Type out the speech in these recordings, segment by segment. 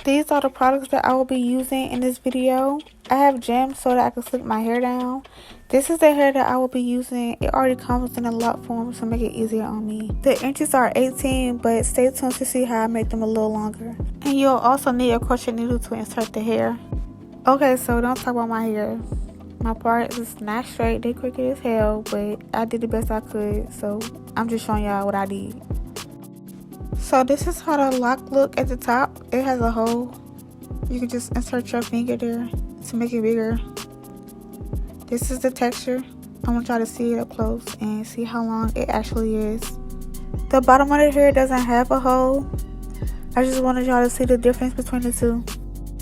These are the products that I will be using in this video. I have gems so that I can slick my hair down. This is the hair that I will be using. It already comes in a lock form to make it easier on me. The inches are 18, but stay tuned to see how I make them a little longer. And you'll also need a crochet needle to insert the hair. Okay, so don't talk about my hair. My parts is not straight, they crooked as hell, but I did the best I could, so I'm just showing y'all what I did. So this is how the lock look at the top. It has a hole. You can just insert your finger there to make it bigger. This is the texture. I want y'all to see it up close and see how long it actually is. The bottom of the hair doesn't have a hole. I just wanted y'all to see the difference between the two.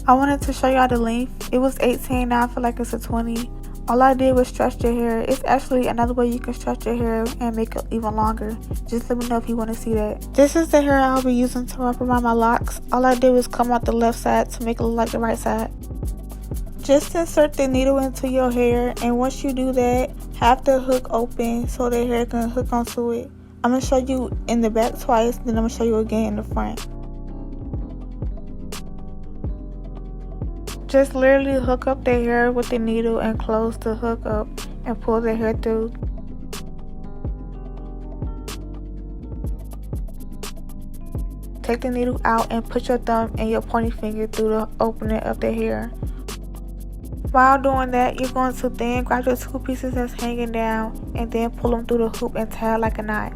I wanted to show y'all the length. It was 18, now I feel like it's a 20. All I did was stretch your hair. It's actually another way you can stretch your hair and make it even longer. Just let me know if you want to see that. This is the hair I'll be using to wrap around my locks. All I did was come out the left side to make it look like the right side. Just insert the needle into your hair, and once you do that, have the hook open so the hair can hook onto it. I'm going to show you in the back twice, then I'm going to show you again in the front. Just literally hook up the hair with the needle and close the hook up and pull the hair through. Take the needle out and put your thumb and your pointy finger through the opening of the hair. While doing that, you're going to then grab the two pieces that's hanging down and then pull them through the hoop and tie like a knot.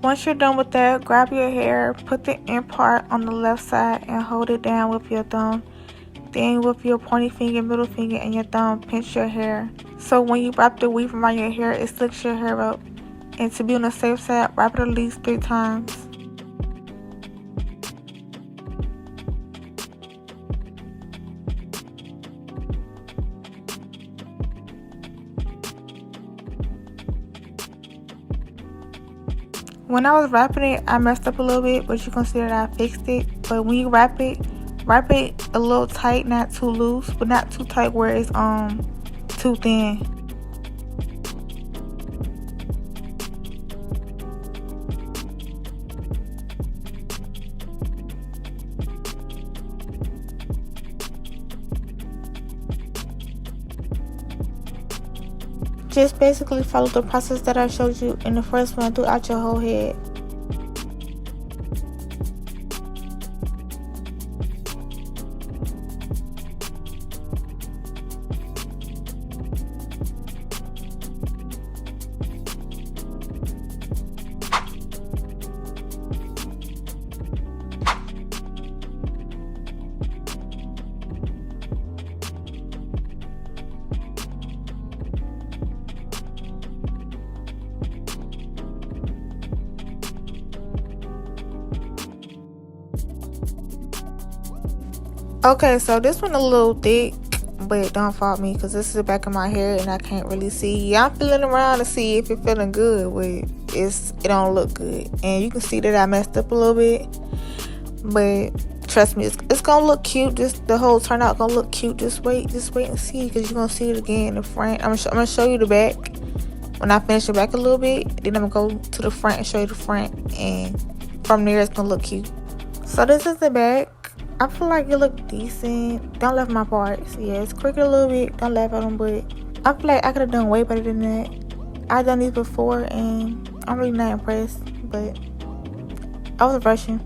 Once you're done with that, grab your hair, put the end part on the left side and hold it down with your thumb. Then with your pointy finger, middle finger, and your thumb, pinch your hair. So when you wrap the weave around your hair, it slicks your hair up. And to be on the safe side, wrap it at least 3 times. When I was wrapping it, I messed up a little bit, but you can see that I fixed it. But when you wrap it a little tight, not too loose, but not too tight where it's too thin. Just basically follow the process that I showed you in the first one throughout your whole head. Okay, so this one a little thick, but don't fault me because this is the back of my hair and I can't really see. Yeah, I'm feeling around to see if it's feeling good, but it don't look good. And you can see that I messed up a little bit, but trust me, it's gonna look cute. Just the whole turnout gonna look cute. Just wait and see, because you're gonna see it again in the front. I'm gonna show you the back when I finish the back a little bit. Then I'm gonna go to the front and show you the front, and from there it's gonna look cute. So this is the back. I feel like it look decent. Don't laugh at my parts. Yeah, it's crooked a little bit. Don't laugh at them, but I feel like I could have done way better than that. I've done these before and I'm really not impressed, but I was rushing.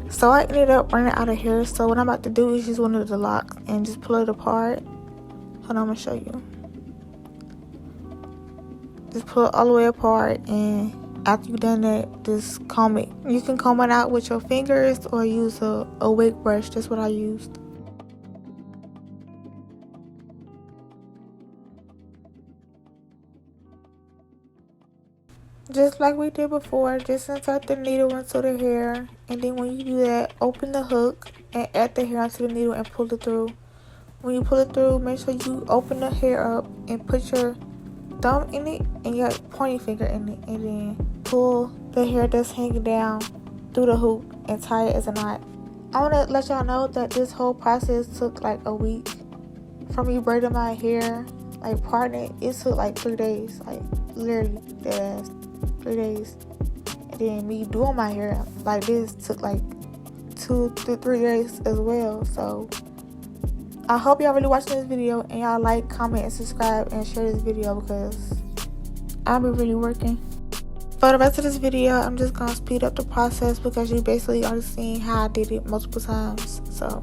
So I ended up running out of hair. So what I'm about to do is use one of the locks and just pull it apart. Hold on, I'm gonna show you. Just pull it all the way apart, and after you've done that, just comb it. You can comb it out with your fingers or use a wig brush. That's what I used. Just like we did before, just insert the needle into the hair, and then when you do that, open the hook and add the hair onto the needle and pull it through. When you pull it through, make sure you open the hair up and put your thumb in it and your pointy finger in it, and then pull the hair that's hanging down through the hoop. and tie it as a knot. I want to let y'all know that this whole process took like a week. From me braiding my hair, like parting it took like 3 days, like literally dead ass 3 days. And then me doing my hair like this took like 2 to 3 days as well. So I hope y'all really watching this video and y'all like, comment, and subscribe and share this video because I'll be really working. For the rest of this video, I'm just gonna speed up the process because you basically already seen how I did it multiple times. So